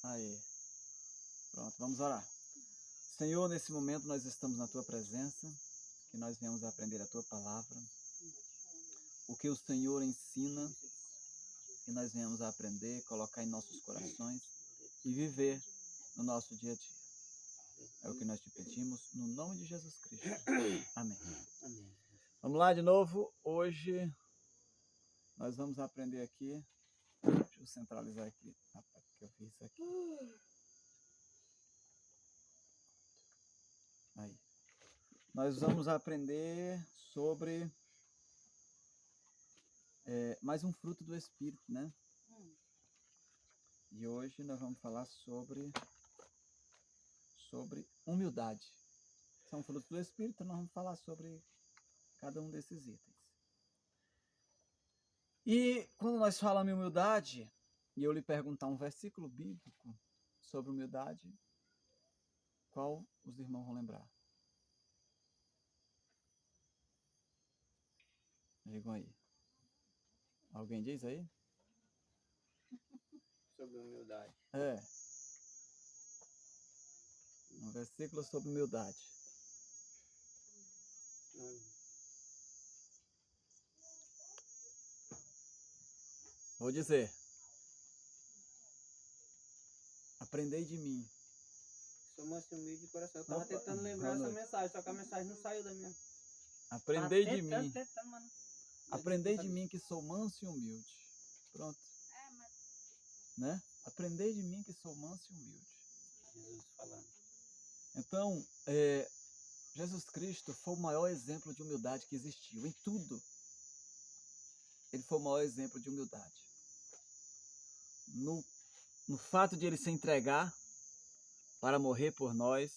Aí. Pronto, vamos orar. Senhor, nesse momento nós estamos na Tua presença, que nós venhamos aprender a Tua palavra, o que o Senhor ensina, que nós venhamos a aprender, colocar em nossos corações e viver no nosso dia a dia. É o que nós te pedimos, no nome de Jesus Cristo. Amém. Amém. Vamos lá de novo. Hoje nós vamos aprender aqui. Deixa eu centralizar aqui. Rapaz, que eu fiz isso aqui. Aí. Nós vamos aprender sobre mais um fruto do Espírito, né? E hoje nós vamos falar sobre humildade. São frutos do Espírito, nós vamos falar sobre cada um desses itens. E quando nós falamos em humildade, e eu lhe perguntar um versículo bíblico sobre humildade, qual os irmãos vão lembrar? Digam aí. Alguém diz aí? Sobre humildade. Um versículo sobre humildade. Vou dizer. Aprendei de mim. Sou manso e humilde de coração. Eu estava tentando lembrar essa mensagem, só que a mensagem não saiu da minha... Aprendei de mim. Mano. Aprendei de mim que sou manso e humilde. Pronto. Né? Aprendei de mim que sou manso e humilde. Jesus falando. Então, Jesus Cristo foi o maior exemplo de humildade que existiu. Em tudo, ele foi o maior exemplo de humildade. No fato de ele se entregar para morrer por nós,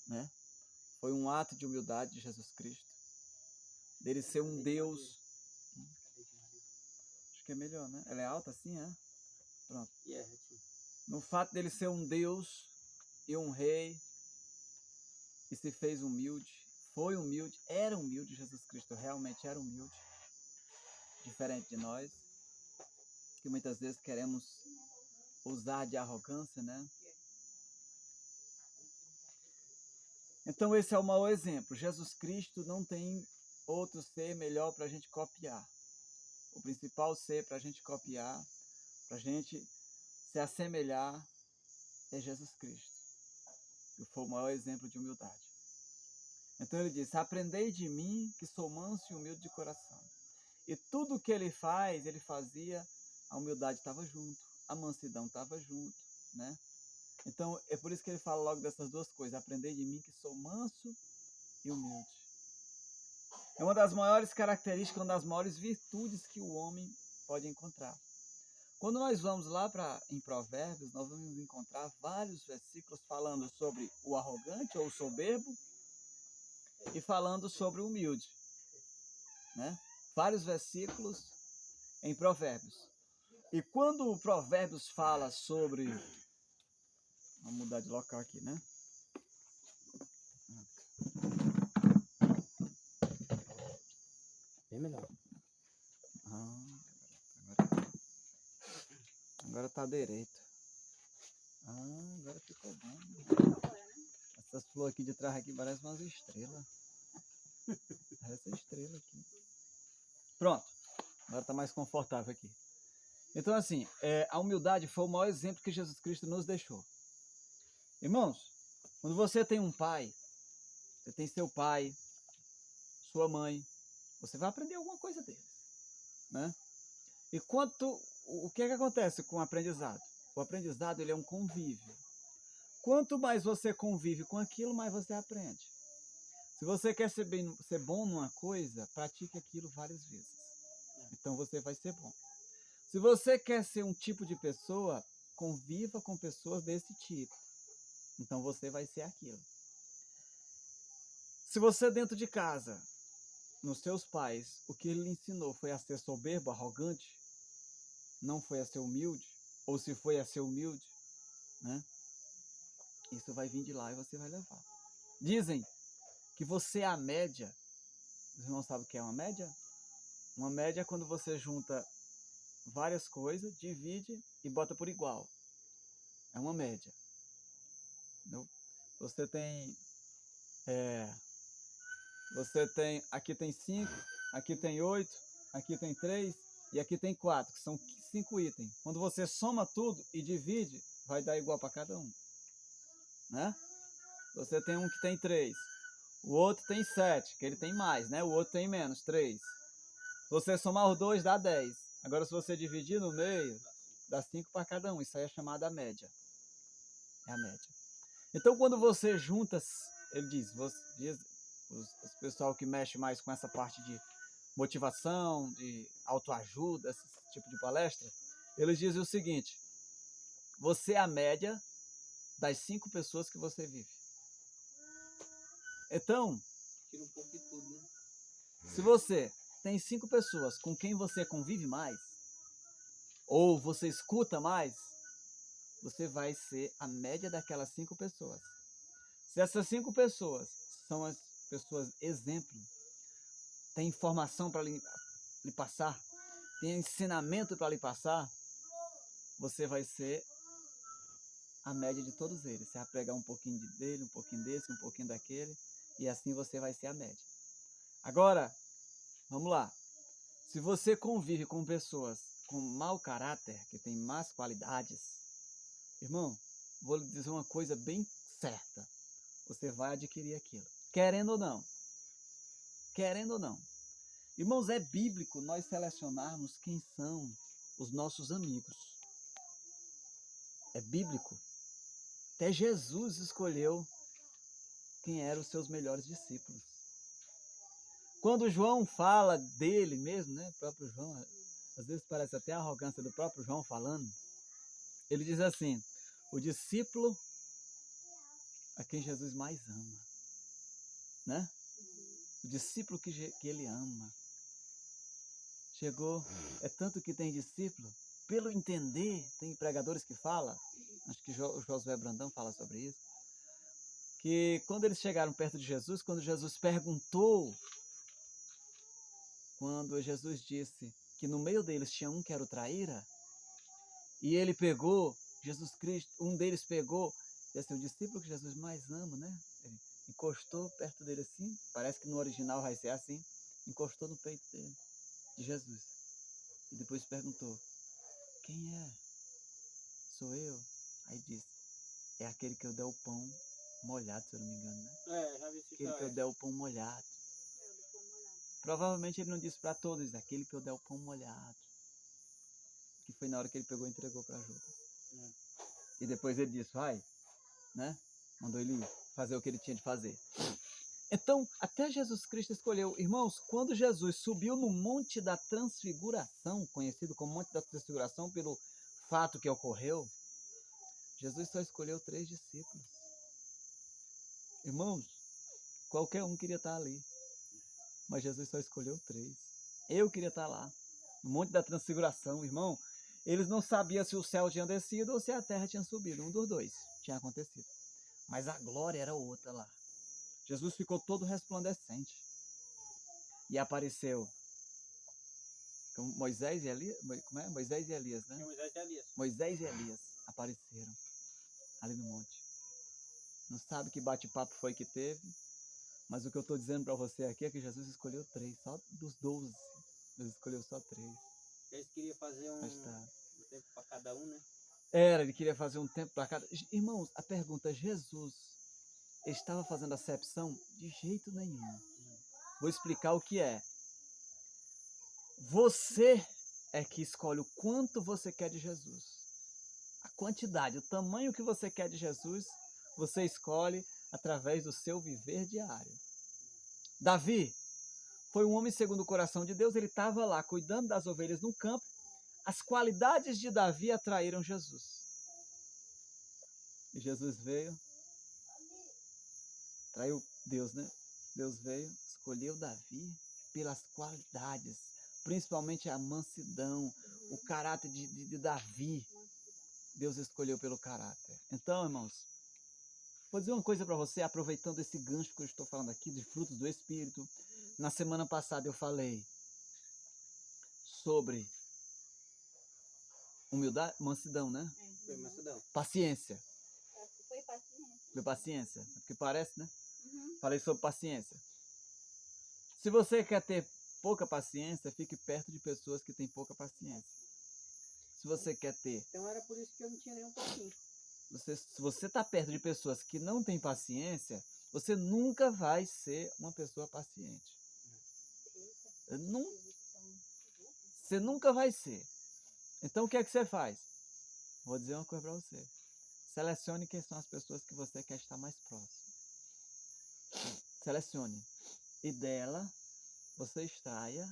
né? Foi um ato de humildade de Jesus Cristo. Dele ser um Deus. Acho que é melhor, né? Ela é alta assim, é? Pronto. No fato dele ser um Deus e um rei, e se fez humilde, foi humilde, era humilde, Jesus Cristo realmente era humilde, diferente de nós, que muitas vezes queremos usar de arrogância, né? Então esse é o maior exemplo. Jesus Cristo não tem outro ser melhor para a gente copiar. O principal ser para a gente copiar, para a gente se assemelhar, é Jesus Cristo, que foi o maior exemplo de humildade. Então ele disse, aprendei de mim que sou manso e humilde de coração. E tudo que ele faz, ele fazia, a humildade estava junto, a mansidão estava junto, né? Então é por isso que ele fala logo dessas duas coisas, aprendei de mim que sou manso e humilde. É uma das maiores características, uma das maiores virtudes que o homem pode encontrar. Quando nós vamos lá em Provérbios, nós vamos encontrar vários versículos falando sobre o arrogante ou o soberbo e falando sobre o humilde, né? Vários versículos em Provérbios. E quando o Provérbios fala sobre... Vamos mudar de local aqui, né? Bem melhor. Agora tá direito. Agora ficou bom. Essas flores aqui de trás aqui parecem umas estrelas. Essa estrela aqui. Pronto. Agora tá mais confortável aqui. Então assim, a humildade foi o maior exemplo que Jesus Cristo nos deixou. Irmãos, quando você tem um pai, você tem seu pai, sua mãe, você vai aprender alguma coisa deles, né? E o que é que acontece com o aprendizado? O aprendizado ele é um convívio. Quanto mais você convive com aquilo, mais você aprende. Se você quer ser bom numa coisa, pratique aquilo várias vezes. Então você vai ser bom. Se você quer ser um tipo de pessoa, conviva com pessoas desse tipo. Então você vai ser aquilo. Se você dentro de casa, nos seus pais, o que ele lhe ensinou foi a ser soberbo, arrogante, não foi a ser humilde, ou se foi a ser humilde, né? Isso vai vir de lá e você vai levar. Dizem que você é a média. Os irmãos sabem o que é uma média? Uma média é quando você junta várias coisas, divide e bota por igual. É uma média. Entendeu? Você tem, aqui tem 5, aqui tem 8, aqui tem 3 e aqui tem 4, que são 5 itens. Quando você soma tudo e divide, vai dar igual para cada um. Né? Você tem um que tem 3, o outro tem 7, que ele tem mais, né? O outro tem menos, 3. Se você somar os dois, dá 10. Agora, se você dividir no meio, dá 5 para cada um. Isso aí é chamada média. É a média. Então, quando você junta, ele diz, os pessoal que mexe mais com essa parte de motivação, de autoajuda, esse tipo de palestra, eles dizem o seguinte: você é a média das 5 pessoas que você vive. Então, tira um pouco de tudo, né? Se você tem 5 pessoas com quem você convive mais, ou você escuta mais, você vai ser a média daquelas 5 pessoas. Se essas 5 pessoas são as pessoas exemplo, tem informação para lhe passar, tem ensinamento para lhe passar, você vai ser a média de todos eles. Você vai pegar um pouquinho dele, um pouquinho desse, um pouquinho daquele, e assim você vai ser a média. Agora, vamos lá. Se você convive com pessoas com mau caráter, que tem más qualidades, irmão, vou lhe dizer uma coisa bem certa. Você vai adquirir aquilo. Querendo ou não. Querendo ou não. Irmãos, é bíblico nós selecionarmos quem são os nossos amigos. É bíblico. Até Jesus escolheu quem eram os seus melhores discípulos. Quando João fala dele mesmo, né, o próprio João, às vezes parece até a arrogância do próprio João falando, ele diz assim: o discípulo a quem Jesus mais ama, né? O discípulo que ele ama. Chegou, é tanto que tem discípulo, pelo entender, tem pregadores que falam, acho que o Josué Brandão fala sobre isso, que quando eles chegaram perto de Jesus, quando Jesus perguntou, quando Jesus disse que no meio deles tinha um que era o traíra, e ele pegou, Jesus Cristo, um deles pegou, e assim, o discípulo que Jesus mais ama, né? Ele encostou perto dele assim, parece que no original vai ser assim, encostou no peito dele, de Jesus. E depois perguntou: quem é? Sou eu? Aí disse: é aquele que eu der o pão molhado, se eu não me engano, né? Já vi essa Aquele que eu história. der o pão molhado. Provavelmente ele não disse para todos, aquele que eu der o pão molhado. Que foi na hora que ele pegou e entregou para Judas. E depois ele disse: vai, né? Mandou ele fazer o que ele tinha de fazer. Então, até Jesus Cristo escolheu. Irmãos, quando Jesus subiu no Monte da Transfiguração, conhecido como Monte da Transfiguração pelo fato que ocorreu, Jesus só escolheu 3 discípulos. Irmãos, qualquer um queria estar ali, mas Jesus só escolheu 3. Eu queria estar lá, no Monte da Transfiguração, irmão. Eles não sabiam se o céu tinha descido ou se a terra tinha subido. Um dos dois tinha acontecido. Mas a glória era outra lá. Jesus ficou todo resplandecente. E apareceu com Moisés e Elias. Como é? Moisés e Elias, né? Moisés e Elias. Moisés e Elias apareceram ali no monte. Não sabe que bate-papo foi que teve, mas o que eu estou dizendo para você aqui é que Jesus escolheu 3, só dos 12. Jesus escolheu só 3. Eles queriam fazer um tempo para cada um, né? Ele queria fazer um tempo para cada. Irmãos, a pergunta: Jesus estava fazendo acepção? De jeito nenhum. Vou explicar o que é. Você é que escolhe o quanto você quer de Jesus. A quantidade, o tamanho que você quer de Jesus, você escolhe através do seu viver diário. Davi foi um homem segundo o coração de Deus, ele estava lá cuidando das ovelhas no campo. As qualidades de Davi atraíram Jesus. E Jesus veio, traiu Deus, né? Deus veio, escolheu Davi pelas qualidades, principalmente a mansidão, o caráter de Davi. Deus escolheu pelo caráter. Então, irmãos, vou dizer uma coisa para você, aproveitando esse gancho que eu estou falando aqui, de frutos do Espírito. Na semana passada eu falei sobre humildade, mansidão, né? Foi mansidão. Paciência. Foi paciência. Foi paciência. É porque parece, né? Uhum. Falei sobre paciência. Se você quer ter pouca paciência, fique perto de pessoas que têm pouca paciência. Se você quer ter... Então era por isso que eu não tinha nem um pouquinho. Se você está perto de pessoas que não têm paciência, você nunca vai ser uma pessoa paciente. Você nunca vai ser. Então o que é que você faz? Vou dizer uma coisa para você. Selecione quem são as pessoas que você quer estar mais próximo. Selecione. E dela, você extraia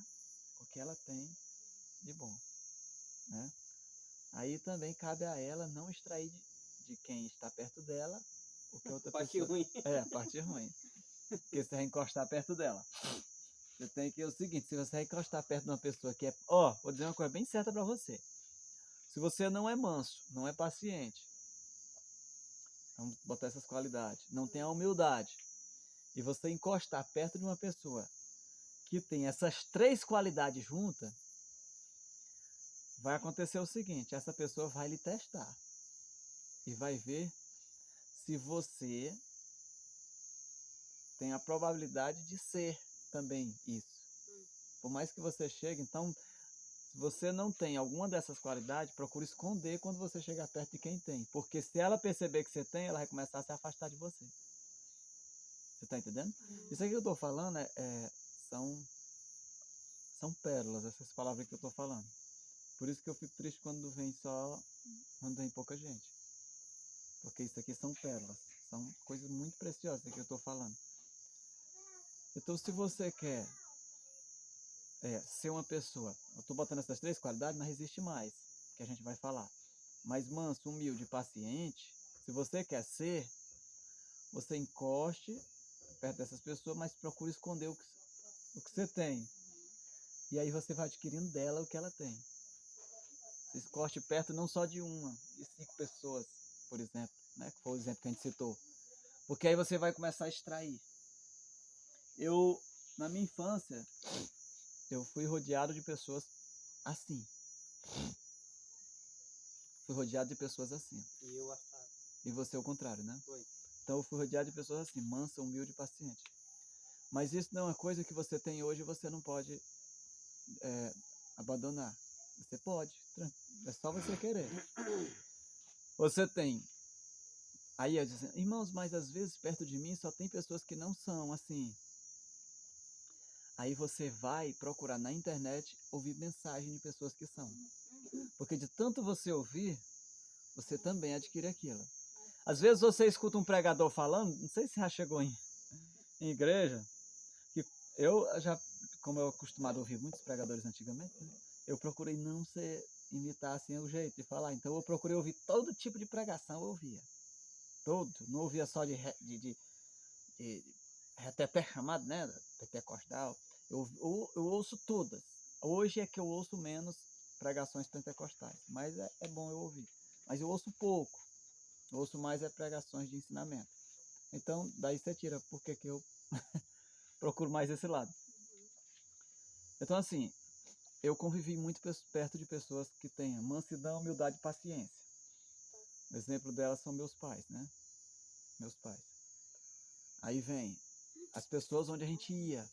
o que ela tem de bom. Né? Aí também cabe a ela não extrair de quem está perto dela o que outra Parte pessoa... ruim. É, a parte ruim. Porque você vai encostar perto dela. Você tem que... É o seguinte, se você vai encostar perto de uma pessoa que é... Ó, vou dizer uma coisa bem certa para você. Se você não é manso, não é paciente, vamos botar essas qualidades, não tem a humildade, e você encostar perto de uma pessoa que tem essas 3 qualidades juntas, vai acontecer o seguinte, essa pessoa vai lhe testar e vai ver se você tem a probabilidade de ser também isso. Por mais que você chegue, então, se você não tem alguma dessas qualidades, procure esconder quando você chegar perto de quem tem. Porque se ela perceber que você tem, ela vai começar a se afastar de você. Você está entendendo? Isso aqui que eu estou falando são pérolas, essas palavras que eu estou falando. Por isso que eu fico triste quando vem pouca gente. Porque isso aqui são pérolas, são coisas muito preciosas que eu estou falando. Então, se você quer ser uma pessoa, eu estou botando essas 3 qualidades, mas existe mais, que a gente vai falar. Mas manso, humilde, paciente, se você quer ser, você encoste perto dessas pessoas, mas procure esconder o que você tem. E aí você vai adquirindo dela o que ela tem. Você encoste perto não só de uma, de 5 pessoas, por exemplo, né? Que foi o exemplo que a gente citou. Porque aí você vai começar a extrair. Na minha infância, eu fui rodeado de pessoas assim. Fui rodeado de pessoas assim. E eu assado. E você é o contrário, né? Foi. Então eu fui rodeado de pessoas assim, mansa, humilde e paciente. Mas isso não é uma coisa que você tem hoje e você não pode abandonar. Você pode, é só você querer. Você tem. Aí eu disse, irmãos, mas às vezes perto de mim só tem pessoas que não são assim. Aí você vai procurar na internet ouvir mensagem de pessoas que são. Porque de tanto você ouvir, você também adquire aquilo. Às vezes você escuta um pregador falando, não sei se já chegou em igreja, que eu já, como eu acostumado a ouvir muitos pregadores antigamente, né, eu procurei não imitar assim o jeito de falar. Então eu procurei ouvir todo tipo de pregação, eu ouvia. Todo. Não ouvia só de até chamado, né? Pentecostal. Eu ouço todas. Hoje é que eu ouço menos pregações pentecostais, mas é bom eu ouvir. Mas eu ouço pouco. Eu ouço mais pregações de ensinamento. Então, daí você tira por que eu procuro mais esse lado. Então, assim, eu convivi muito perto de pessoas que têm mansidão, humildade e paciência. O exemplo delas são meus pais, né? Meus pais. Aí vem as pessoas onde a gente ia.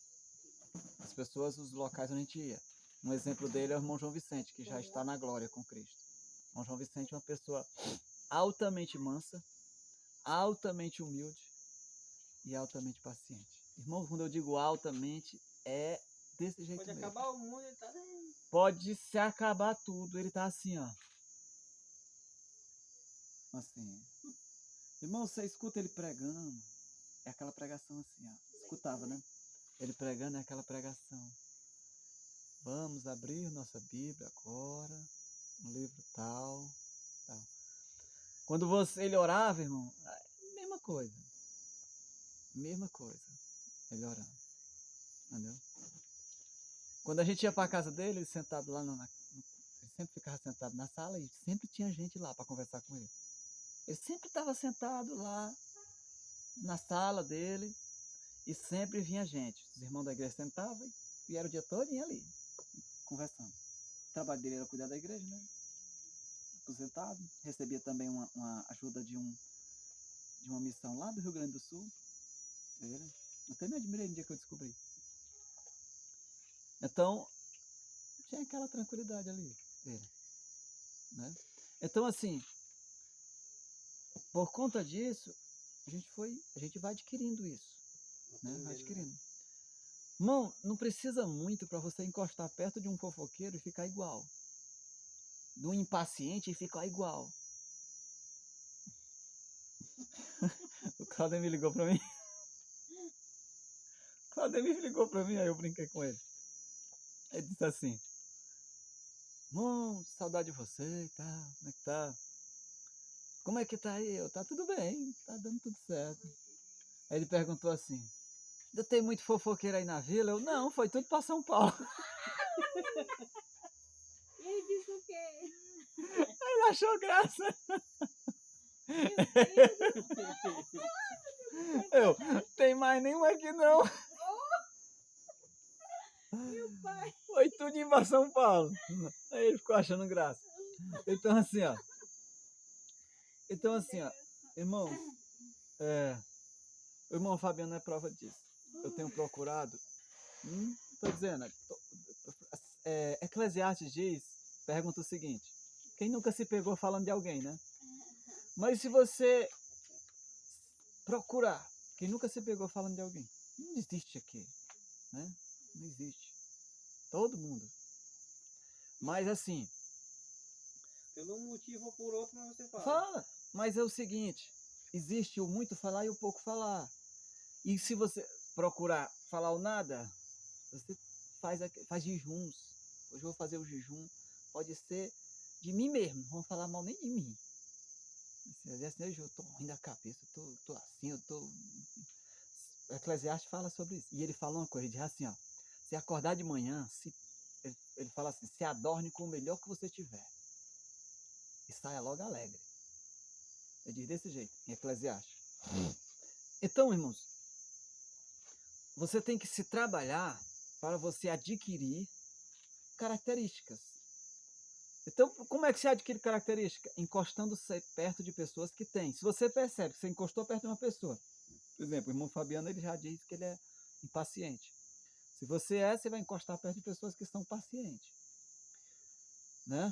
As pessoas, os locais onde a gente ia. Um exemplo dele é o irmão João Vicente, que já está na glória com Cristo. O irmão João Vicente é uma pessoa altamente mansa, altamente humilde e altamente paciente. Irmão, quando eu digo altamente, é desse jeito mesmo. Pode acabar o mundo, ele tá... Pode se acabar tudo, ele tá assim, ó. Assim. Irmão, você escuta ele pregando, é aquela pregação assim, ó. Escutava, né? Ele pregando é aquela pregação. Vamos abrir nossa Bíblia agora, um livro tal. Quando ele orava, irmão, mesma coisa. Mesma coisa. Ele orando. Entendeu? Quando a gente ia para a casa dele, ele sentado lá, ele sempre ficava sentado na sala e sempre tinha gente lá para conversar com ele. Ele sempre estava sentado lá na sala dele e sempre vinha gente. Os irmãos da igreja sentavam e era o dia todo ali, conversando. O trabalho dele era cuidar da igreja, né? aposentado, recebia também uma ajuda de uma missão lá do Rio Grande do Sul. Eu até me admirei no dia que eu descobri. Então, tinha aquela tranquilidade ali. Né? Então, assim, por conta disso, a gente vai adquirindo isso. Né? Vai adquirindo. Irmão, não precisa muito para você encostar perto de um fofoqueiro e ficar igual. De um impaciente e ficar igual. O Claudio me ligou para mim. Claudemir ligou para mim, aí eu brinquei com ele. Ele disse assim: "Irmão, saudade de você e tal, como é que tá? Como é que tá aí?" Eu, tá tudo bem, tá dando tudo certo. Aí ele perguntou assim: "Ainda tem muito fofoqueiro aí na vila?" Eu, não, foi tudo para São Paulo. E ele disse o quê? Ele achou graça. Eu, tem mais nenhum aqui não. Meu pai. Foi tudo em para São Paulo. Aí ele ficou achando graça. Então assim, ó. Irmão, o irmão Fabiano é prova disso. Eu tenho procurado, estou dizendo, Eclesiastes diz, pergunta o seguinte: quem nunca se pegou falando de alguém, né? Mas se você procurar, quem nunca se pegou falando de alguém, não existe aqui, né? Não existe. Todo mundo. Mas assim, Pelo um motivo ou por outro, mas você fala. fala. Mas é o seguinte, existe o muito falar e o pouco falar. E se você procurar falar o nada, você faz jejuns. Hoje eu vou fazer o jejum. Pode ser de mim mesmo, não vão falar mal nem de mim. Hoje eu estou ruim da cabeça, eu tô assim, eu tô. O Eclesiastes fala sobre isso. E ele fala uma coisa, ele diz assim, ó, se acordar de manhã, ele fala assim, se adorne com o melhor que você tiver. E saia logo alegre. Ele diz desse jeito, em Eclesiastes. Então, irmãos, você tem que se trabalhar para você adquirir características. Então, como é que se adquire característica? Encostando-se perto de pessoas que têm. Se você percebe que você encostou perto de uma pessoa, por exemplo, o irmão Fabiano, ele já diz que ele é impaciente. Se você vai encostar perto de pessoas que são pacientes. Né?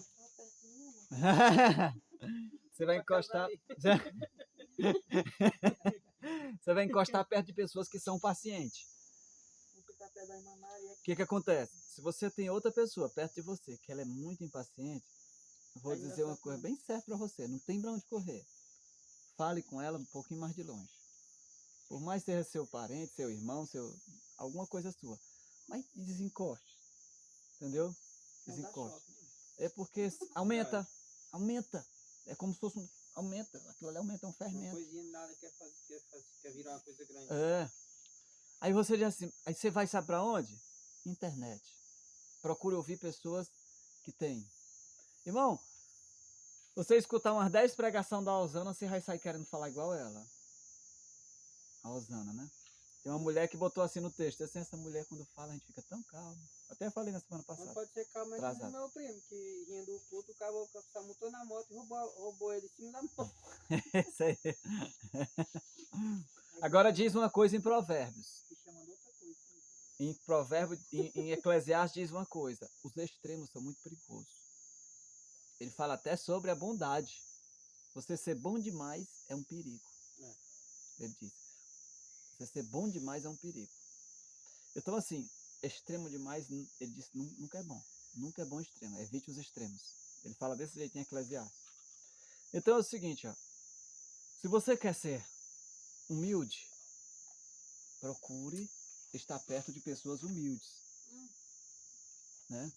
Você vai encostar. Você vai encostar perto de pessoas que são pacientes. O que acontece? Se você tem outra pessoa perto de você que ela é muito impaciente, eu vou dizer uma coisa bem certa para você, não tem para onde correr. Fale com ela um pouquinho mais de longe. Por mais que seja seu parente, seu irmão, alguma coisa sua. Mas desencoste. Entendeu? Desencoste. É porque aumenta. É como se fosse aumenta. Aquilo ali aumenta, é um fermento. Uma coisinha nada quer virar uma coisa grande. Aí você diz assim, aí você vai saber para onde? Internet. Procure ouvir pessoas que têm. Irmão, você escutar umas 10 pregações da Osana, você vai sair querendo falar igual ela. A Osana, né? Tem uma mulher que botou assim no texto, assim, essa mulher quando fala a gente fica tão calmo. Até falei na semana passada. Não pode ser calmo, mas não é meu primo, que rindo do culto, o cabo montou na moto e roubou ele em cima da moto. Isso aí. Agora diz uma coisa em Provérbios. Em Provérbios, em Eclesiastes diz uma coisa: os extremos são muito perigosos. Ele fala até sobre a bondade. Você ser bom demais é um perigo. Ele diz. Você ser bom demais é um perigo. Então assim, extremo demais, ele diz, nunca é bom. Nunca é bom extremo. Evite os extremos. Ele fala desse jeito em Eclesiastes. Então é o seguinte, ó. Se você quer ser humilde, procure estar perto de pessoas humildes. Né?